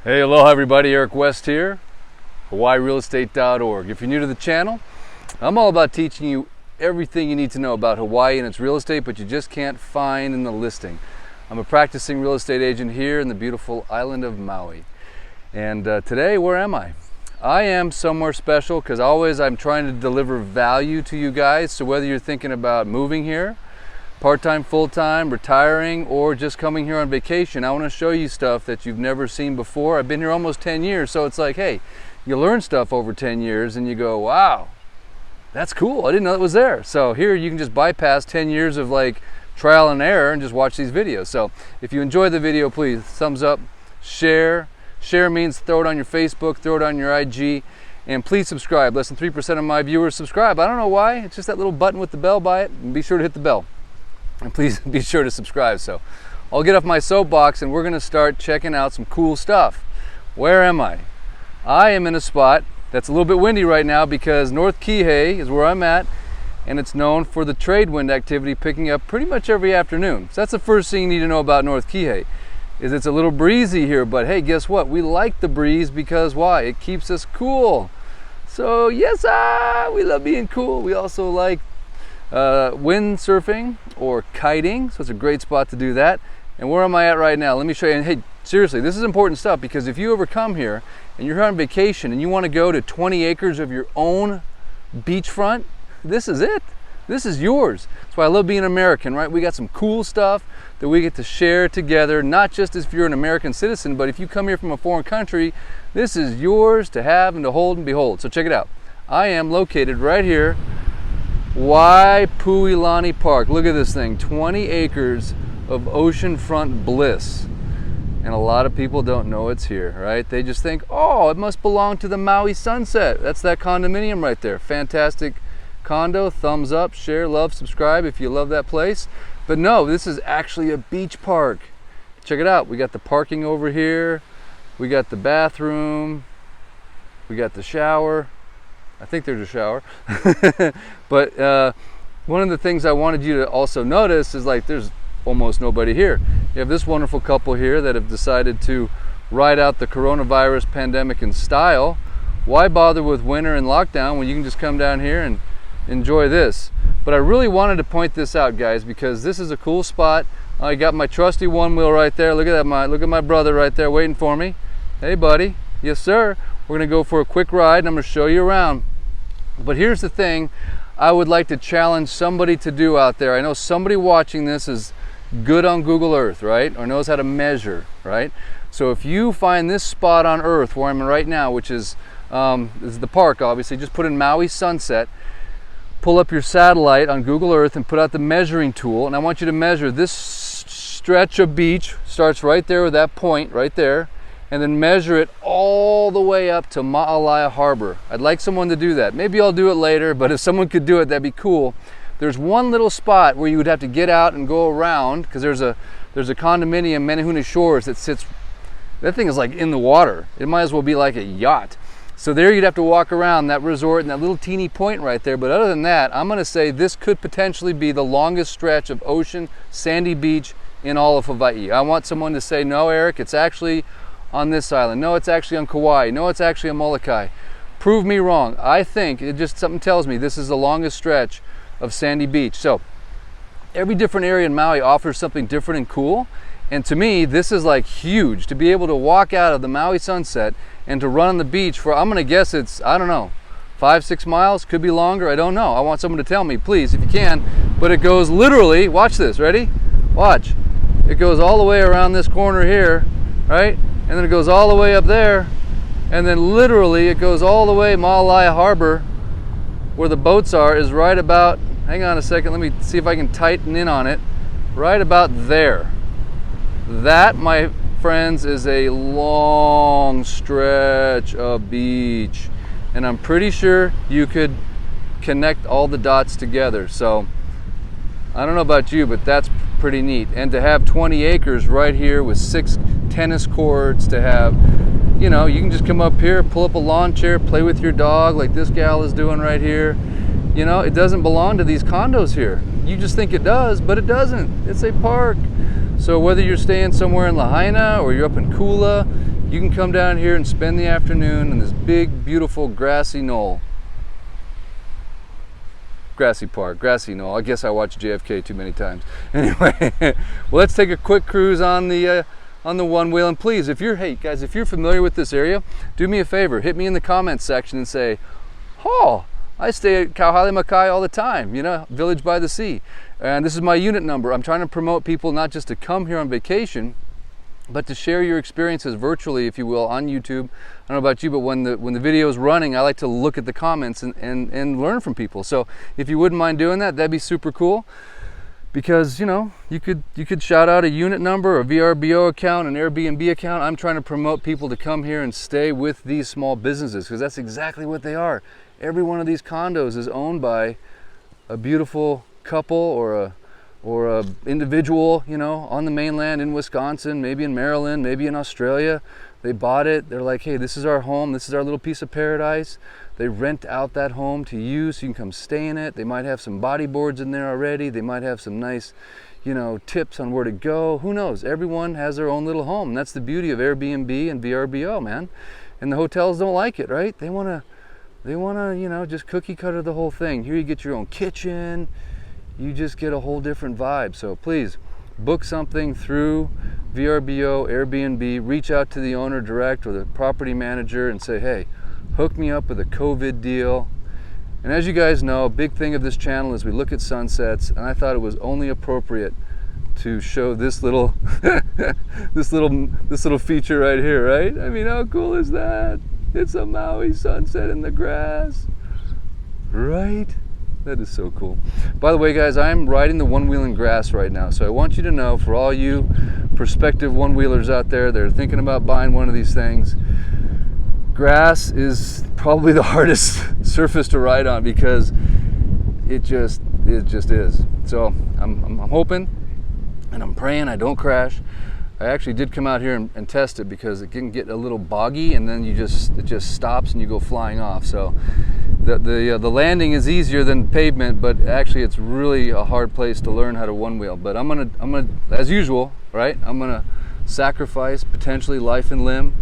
Hey, aloha everybody, Eric West here, HawaiiRealEstate.org. If you're new to the channel, I'm all about teaching you everything you need to know about Hawaii and its real estate, but you just can't find in the listing. I'm a practicing real estate agent here in the beautiful island of Maui. And today, where am I? I am somewhere special because always I'm trying to deliver value to you guys. So whether you're thinking about moving here, part-time, full-time, retiring, or just coming here on vacation, I want to show you stuff that you've never seen before. I've been here almost 10 years, so it's like, hey, you learn stuff over 10 years and you go, wow, that's cool. I didn't know it was there. So here you can just bypass 10 years of like trial and error and just watch these videos. So if you enjoy the video, please thumbs up, share. Share means throw it on your Facebook, throw it on your IG, and please subscribe. Less than 3% of my viewers subscribe. I don't know why. It's just that little button with the bell by it, and be sure to hit the bell. And please be sure to subscribe. So I'll get off my soapbox and we're going to start checking out some cool stuff. Where am I? I am in a spot that's a little bit windy right now because North Kihei is where I'm at, and it's known for the trade wind activity picking up pretty much every afternoon. So that's the first thing you need to know about North Kihei, is it's a little breezy here, but hey, guess what? We like the breeze because why? It keeps us cool. So yes, we love being cool. We also like windsurfing or kiting, so it's a great spot to do that. And where am I at right now? Let me show you. And hey, seriously, this is important stuff because if you ever come here and you're on vacation and you want to go to 20 acres of your own beachfront, this is it. This is yours. That's why I love being American, right? We got some cool stuff that we get to share together, not just if you're an American citizen, but if you come here from a foreign country, this is yours to have and to hold and behold. So check it out. I am located right here, Poyani Park. Look at this thing, 20 acres of oceanfront bliss. And a lot of people don't know it's here, right? They just think, oh, it must belong to the Maui sunset. That's that condominium right there. Fantastic condo, thumbs up, share, love, subscribe if you love that place. But no, this is actually a beach park. Check it out. We got the parking over here. We got the bathroom. We got the shower. I think there's a shower. But one of the things I wanted you to also notice is like there's almost nobody here. You have this wonderful couple here that have decided to ride out the coronavirus pandemic in style. Why bother with winter and lockdown when you can just come down here and enjoy this? But I really wanted to point this out, guys, because this is a cool spot. I got my trusty OneWheel right there. Look at that, look at my brother right there waiting for me. Hey buddy. Yes sir. We're gonna go for a quick ride and I'm gonna show you around. But here's the thing I would like to challenge somebody to do out there. I know somebody watching this is good on Google Earth, right? Or knows how to measure, right? So if you find this spot on Earth where I'm right now, which is the park, obviously, just put in Maui sunset, pull up your satellite on Google Earth and put out the measuring tool, and I want you to measure this stretch of beach, starts right there with that point right there, and then measure it all the way up to Maui Harbor. I'd like someone to do that. Maybe I'll do it later, but if someone could do it, that'd be cool. There's one little spot where you would have to get out and go around because there's a condominium, Menehune Shores, that sits, that thing is like in the water. It might as well be like a yacht. So there you'd have to walk around that resort and that little teeny point right there. But other than that, I'm gonna say this could potentially be the longest stretch of ocean, sandy beach in all of Hawaii. I want someone to say, no, Eric, it's actually on this island. No, it's actually on Kauai. No, it's actually on Molokai. Prove me wrong. I think it just, something tells me this is the longest stretch of sandy beach. So every different area in Maui offers something different and cool. And to me, this is like huge to be able to walk out of the Maui sunset and to run on the beach for, I'm gonna guess it's, I don't know, 5-6 miles, could be longer, I don't know. I want someone to tell me, please, if you can. But it goes literally, watch this, ready? Watch. It goes all the way around this corner here, right? And then it goes all the way up there. And then literally it goes all the way Maui Harbor, where the boats are, is right about, hang on a second, let me see if I can tighten in on it, right about there. That, my friends, is a long stretch of beach, and I'm pretty sure you could connect all the dots together. So I don't know about you, but that's pretty neat. And to have 20 acres right here with 6 tennis courts, to have, you know, you can just come up here, pull up a lawn chair, play with your dog like this gal is doing right here. You know, it doesn't belong to these condos here. You just think it does, but it doesn't. It's a park. So whether you're staying somewhere in Lahaina or you're up in Kula, you can come down here and spend the afternoon in this big, beautiful grassy knoll. Grassy Park, grassy knoll. I guess I watched JFK too many times. Anyway, well, let's take a quick cruise on the OneWheel. And please, if you're, hey guys, if you're familiar with this area, do me a favor, hit me in the comments section and say, oh, I stay at Kihei Makai all the time, you know, Village by the Sea. And this is my unit number. I'm trying to promote people not just to come here on vacation, but to share your experiences virtually, if you will, on YouTube. I don't know about you, but when the video is running, I like to look at the comments and learn from people. So if you wouldn't mind doing that, that'd be super cool. Because, you know, you could shout out a unit number, a VRBO account, an Airbnb account. I'm trying to promote people to come here and stay with these small businesses, because that's exactly what they are. Every one of these condos is owned by a beautiful couple or a individual, you know, on the mainland in Wisconsin, maybe in Maryland, maybe in Australia. They bought it. They're like, hey, this is our home. This is our little piece of paradise. They rent out that home to you so you can come stay in it. They might have some body boards in there already. They might have some nice, you know, tips on where to go. Who knows? Everyone has their own little home. And that's the beauty of Airbnb and VRBO, man. And the hotels don't like it, right? They want to, you know, just cookie cutter the whole thing. Here you get your own kitchen. You just get a whole different vibe. So please book something through VRBO, Airbnb, reach out to the owner direct or the property manager and say, hey, hook me up with a COVID deal. And as you guys know, a big thing of this channel is we look at sunsets, and I thought it was only appropriate to show this little this little feature right here, right? I mean, how cool is that? It's a Maui sunset in the grass, right? That is so cool. By the way, guys, I'm riding the OneWheel in grass right now. So I want you to know, for all you prospective one-wheelers out there that are thinking about buying one of these things, grass is probably the hardest surface to ride on because it just is. So I'm hoping and I'm praying I don't crash. I actually did come out here and test it because it can get a little boggy, and then it just stops and you go flying off. So the landing is easier than pavement, but actually it's really a hard place to learn how to one wheel. But I'm gonna as usual, right? I'm gonna sacrifice potentially life and limb.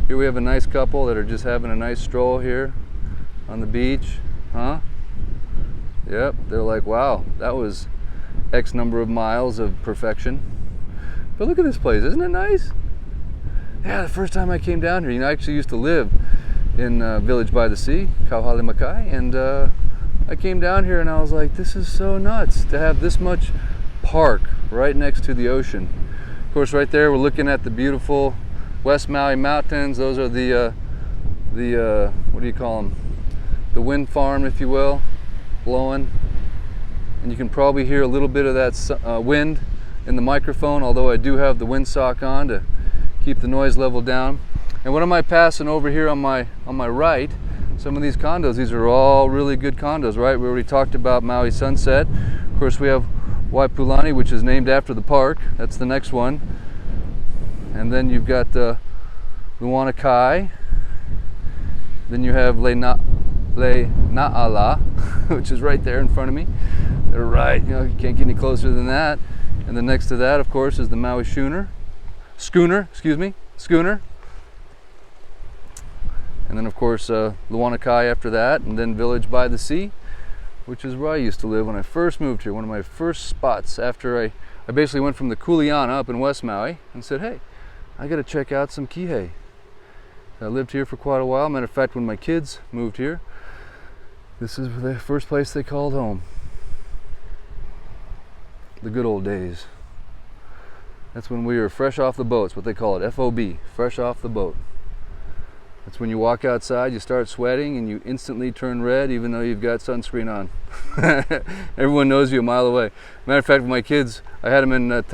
Here we have a nice couple that are just having a nice stroll here on the beach, huh? Yep, they're like, wow, that was X number of miles of perfection. But look at this place, isn't it nice? Yeah, the first time I came down here, you know, I actually used to live in Village by the Sea, Kihei Makai, and I came down here and I was like, this is so nuts to have this much park right next to the ocean. Of course, right there, we're looking at the beautiful West Maui Mountains. Those are the what do you call them? The wind farm, if you will, blowing. And you can probably hear a little bit of that wind in the microphone, although I do have the windsock on to keep the noise level down. And what am I passing over here on my right? Some of these condos, these are all really good condos, right? We already talked about Maui Sunset. Of course, we have Waipulani, which is named after the park. That's the next one. And then you've got Luana Kai. Then you have Le Na'ala, which is right there in front of me. They're right, you know, you can't get any closer than that. And then next to that, of course, is the Maui Schooner. And then, of course, Luana Kai after that, and then Village by the Sea, which is where I used to live when I first moved here. One of my first spots after I basically went from the Kuleana up in West Maui and said, hey, I got to check out some Kihei. I lived here for quite a while. Matter of fact, when my kids moved here, this is the first place they called home. The good old days. That's when we were fresh off the boat. It's what they call it, FOB, fresh off the boat. That's when you walk outside, you start sweating, and you instantly turn red even though you've got sunscreen on. Everyone knows you a mile away. Matter of fact, with my kids, I had them in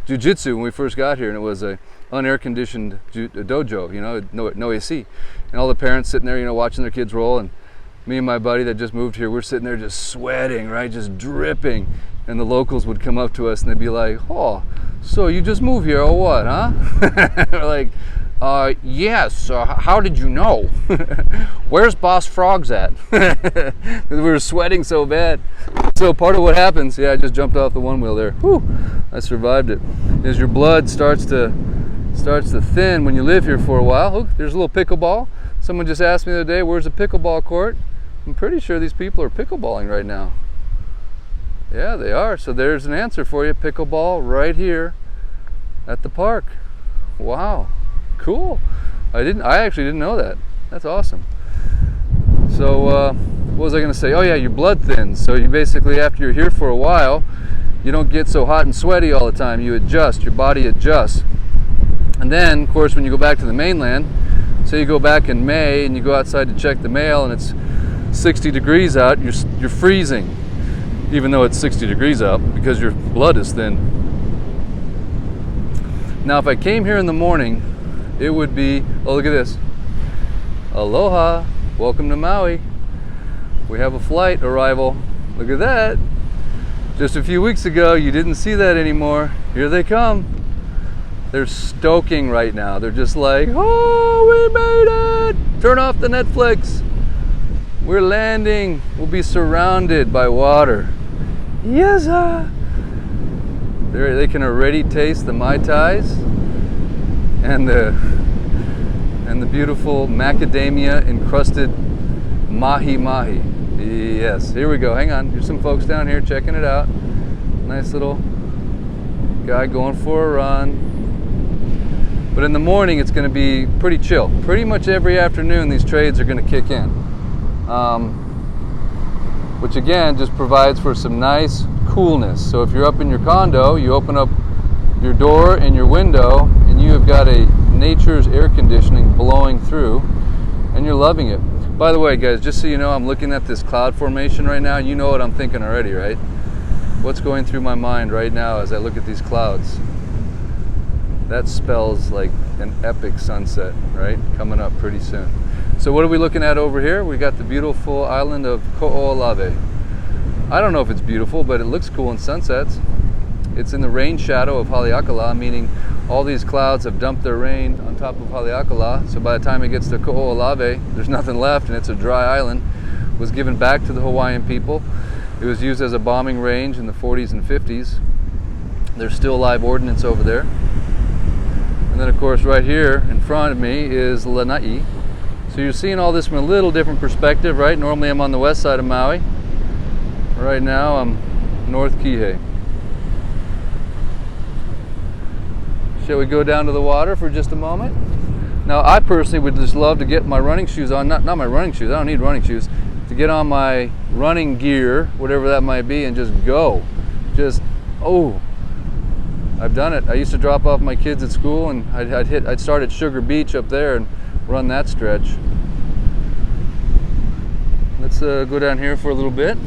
jiu-jitsu when we first got here, and it was a unair-conditioned dojo, you know, no AC. And all the parents sitting there, you know, watching their kids roll, and me and my buddy that just moved here, we're sitting there just sweating, right, just dripping. And the locals would come up to us and they'd be like, oh, so you just moved here or what, huh? We're like, yes, how did you know? Where's Boss Frogs at? We were sweating so bad. So part of what happens, yeah, I just jumped off the one wheel there. Whew, I survived it. Is your blood starts to starts to thin when you live here for a while. Look, there's a little pickleball. Someone just asked me the other day, where's a pickleball court? I'm pretty sure these people are pickleballing right now. Yeah, they are. So there's an answer for you. Pickleball right here at the park. Wow, cool. I actually didn't know that. That's awesome. So what was I going to say? Oh yeah, your blood thins. So you basically, after you're here for a while, you don't get so hot and sweaty all the time. You adjust, your body adjusts. And then, of course, when you go back to the mainland, say you go back in May and you go outside to check the mail and it's 60 degrees out, you're freezing, even though it's 60 degrees out, because your blood is thin. Now, if I came here in the morning, it would be, oh, look at this. Aloha, welcome to Maui. We have a flight arrival. Look at that. Just a few weeks ago, you didn't see that anymore. Here they come. They're stoking right now. They're just like, oh, we made it. Turn off the Netflix. We're landing. We'll be surrounded by water. Yes, they can already taste the Mai Tais and the beautiful macadamia encrusted mahi mahi. Yes, here we go. Hang on. There's some folks down here checking it out. Nice little guy going for a run. But in the morning, it's going to be pretty chill. Pretty much every afternoon, these trades are going to kick in. Which again, just provides for some nice coolness. So if you're up in your condo, you open up your door and your window, and you have got a nature's air conditioning blowing through, and you're loving it. By the way, guys, just so you know, I'm looking at this cloud formation right now. You know what I'm thinking already, right? What's going through my mind right now as I look at these clouds? That spells like an epic sunset, right? Coming up pretty soon. So what are we looking at over here? We got the beautiful island of Ko'olave. I don't know if it's beautiful, but it looks cool in sunsets. It's in the rain shadow of Haleakala, meaning all these clouds have dumped their rain on top of Haleakala. So by the time it gets to Ko'olave, there's nothing left, and it's a dry island. It was given back to the Hawaiian people. It was used as a bombing range in the 40s and 50s. There's still live ordnance over there. And then, of course, right here in front of me is Lanai. So you're seeing all this from a little different perspective, right? Normally I'm on the west side of Maui. Right now I'm North Kihei. Shall we go down to the water for just a moment? Now, I personally would just love to get my running shoes on, not my running shoes, I don't need running shoes, to get on my running gear, whatever that might be, and just go. Oh, I've done it. I used to drop off my kids at school, and I'd start at Sugar Beach up there and run that stretch. Let's go down here for a little bit.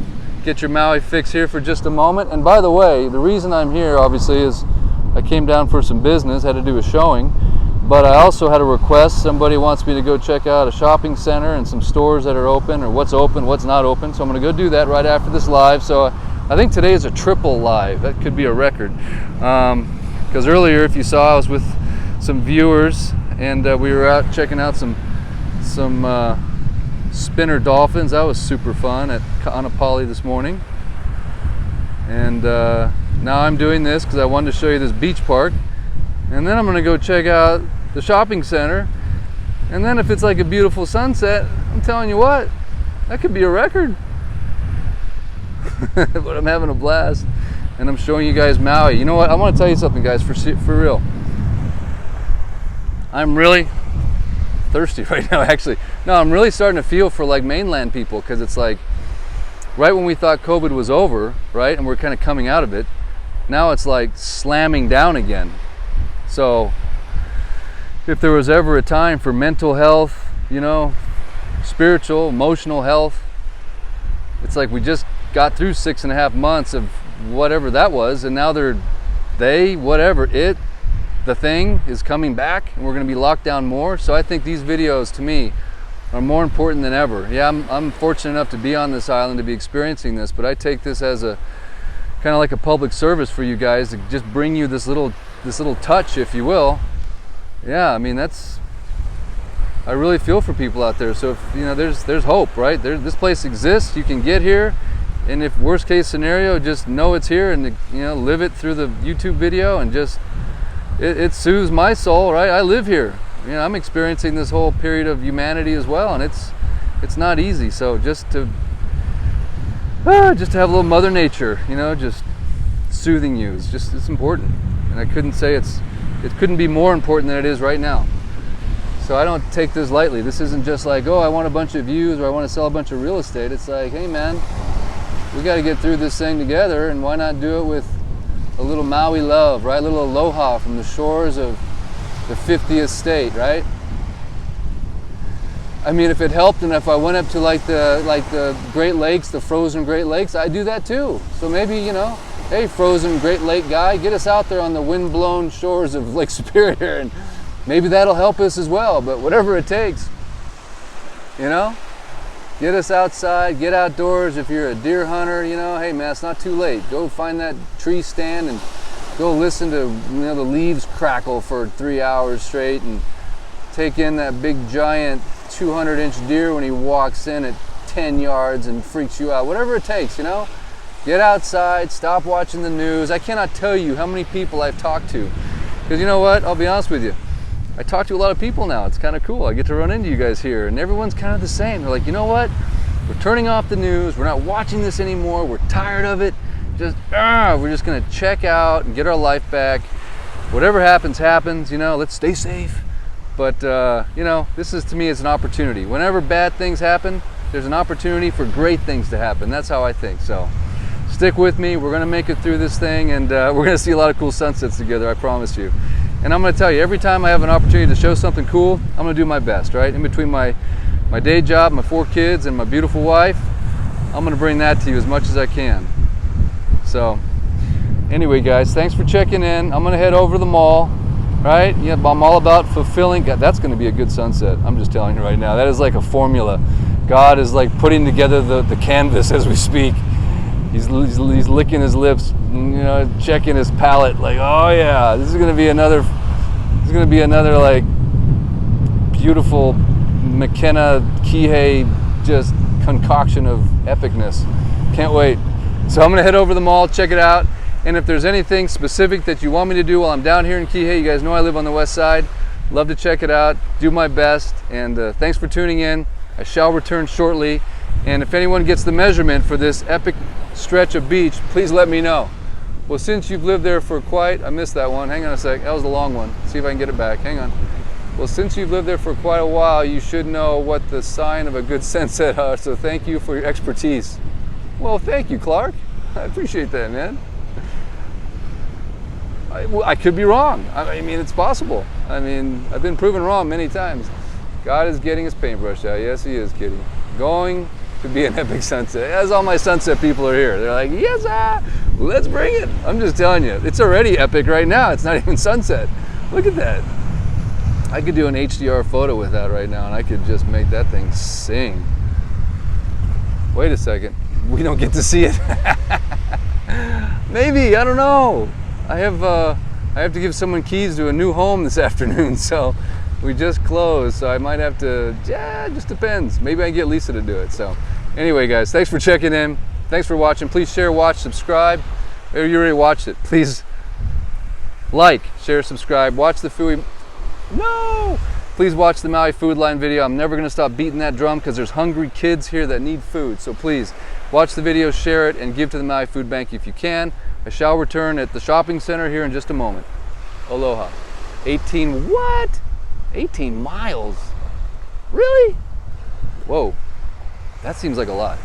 Get your Maui fix here for just a moment. And by the way, the reason I'm here obviously is I came down for some business, had to do a showing, but I also had a request. Somebody wants me to go check out a shopping center and some stores that are open, or what's open, what's not open. So I'm going to go do that right after this live. So I think today is a triple live. That could be a record. Because earlier, if you saw, I was with some viewers, and we were out checking out some spinner dolphins. That was super fun at Ka'anapali this morning. And now I'm doing this because I wanted to show you this beach park. And then I'm going to go check out the shopping center. And then if it's like a beautiful sunset, I'm telling you what, that could be a record. But I'm having a blast. And I'm showing you guys Maui. You know what? I want to tell you something, guys, for real. I'm really thirsty right now, actually. No, I'm really starting to feel for like mainland people, because it's like right when we thought COVID was over, right, and we're kind of coming out of it, now it's like slamming down again. So if there was ever a time for mental health, you know, spiritual, emotional health, it's like we just got through 6.5 months of whatever that was, and now the thing is coming back, and we're going to be locked down more. So I think these videos to me are more important than ever. Yeah, I'm fortunate enough to be on this island, to be experiencing this, but I take this as a kind of like a public service for you guys, to just bring you this little touch, if you will. Yeah, I mean, I really feel for people out there. So if, you know, there's hope, right? This place exists. You can get here, and if worst case scenario, just know it's here, and, you know, live it through the YouTube video, and just it soothes my soul, right? I live here. You know, I'm experiencing this whole period of humanity as well, and it's not easy. So just to have a little Mother Nature, you know, just soothing you, it's important. And I couldn't say it couldn't be more important than it is right now. So I don't take this lightly. This isn't just like, oh, I want a bunch of views or I want to sell a bunch of real estate. It's like, hey man, we got to get through this thing together, and why not do it with a little Maui love, right? A little aloha from the shores of the 50th state, right? I mean, if it helped, and if I went up to like the Great Lakes, the frozen Great Lakes, I do that too. So maybe, you know, hey, frozen Great Lake guy, get us out there on the wind-blown shores of Lake Superior, and maybe that'll help us as well. But whatever it takes, you know, get us outside, get outdoors. If you're a deer hunter, you know, hey man, it's not too late. Go find that tree stand and go listen to, you know, the leaves crackle for 3 hours straight, and take in that big giant 200-inch deer when he walks in at 10 yards and freaks you out. Whatever it takes, you know. Get outside, stop watching the news. I cannot tell you how many people I've talked to. Because you know what, I'll be honest with you, I talk to a lot of people now. It's kind of cool. I get to run into you guys here, and everyone's kind of the same. They're like, you know what, we're turning off the news, we're not watching this anymore, we're tired of it. We're just gonna check out and get our life back. Whatever happens, happens, you know, let's stay safe. But you know, this is, to me, it's an opportunity. Whenever bad things happen, there's an opportunity for great things to happen. That's how I think. So stick with me, we're gonna make it through this thing, and we're gonna see a lot of cool sunsets together, I promise you. And I'm gonna tell you, every time I have an opportunity to show something cool, I'm gonna do my best, right? In between my day job, my 4 kids, and my beautiful wife, I'm gonna bring that to you as much as I can. So anyway guys, thanks for checking in. I'm gonna head over to the mall, right? Yeah, I'm all about fulfilling. God, that's gonna be a good sunset. I'm just telling you right now, that is like a formula. God is like putting together the canvas as we speak. He's licking his lips, you know, checking his palate, like, oh yeah, this is gonna be another like beautiful McKenna Kihei just concoction of epicness. Can't wait. So I'm gonna head over to the mall, check it out, and if there's anything specific that you want me to do while I'm down here in Kihei, you guys know I live on the west side, love to check it out, do my best, and thanks for tuning in. I shall return shortly, and if anyone gets the measurement for this epic stretch of beach, please let me know. Well, since you've lived there for I missed that one, hang on a sec, that was the long one, see if I can get it back, hang on. Well, since you've lived there for quite a while, you should know what the sign of a good sunset are, so thank you for your expertise. Well, thank you, Clark. I appreciate that, man. I could be wrong. I mean, it's possible. I mean, I've been proven wrong many times. God is getting his paintbrush out. Yes, he is, kidding. Going to be an epic sunset. As all my sunset people are here. They're like, yes, let's bring it. I'm just telling you, it's already epic right now. It's not even sunset. Look at that. I could do an HDR photo with that right now, and I could just make that thing sing. Wait a second. We don't get to see it. Maybe, I don't know. I have to give someone keys to a new home this afternoon, so we just closed, so I might have to, yeah, it just depends. Maybe I can get Lisa to do it. So anyway guys, thanks for checking in. Thanks for watching. Please share, watch, subscribe. Maybe you already watched it. Please like, share, subscribe, watch the Fui. No! Please watch the Maui Food Line video. I'm never gonna stop beating that drum because there's hungry kids here that need food. So please watch the video, share it, and give to the Maui Food Bank if you can. I shall return at the shopping center here in just a moment. Aloha. 18 what? 18 miles? Really? Whoa, that seems like a lot.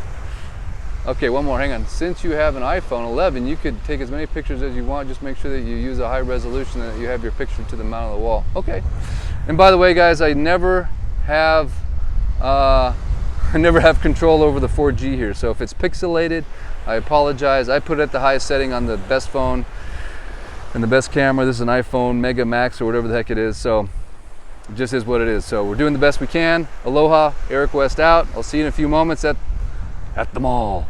Okay, one more, hang on. Since you have an iPhone 11, you could take as many pictures as you want. Just make sure that you use a high resolution and that you have your picture to the mount of the wall. Okay. And by the way, guys, I never have control over the 4G here. So if it's pixelated, I apologize. I put it at the highest setting on the best phone and the best camera. This is an iPhone Mega Max or whatever the heck it is. So it just is what it is. So we're doing the best we can. Aloha, Eric West out. I'll see you in a few moments at the mall.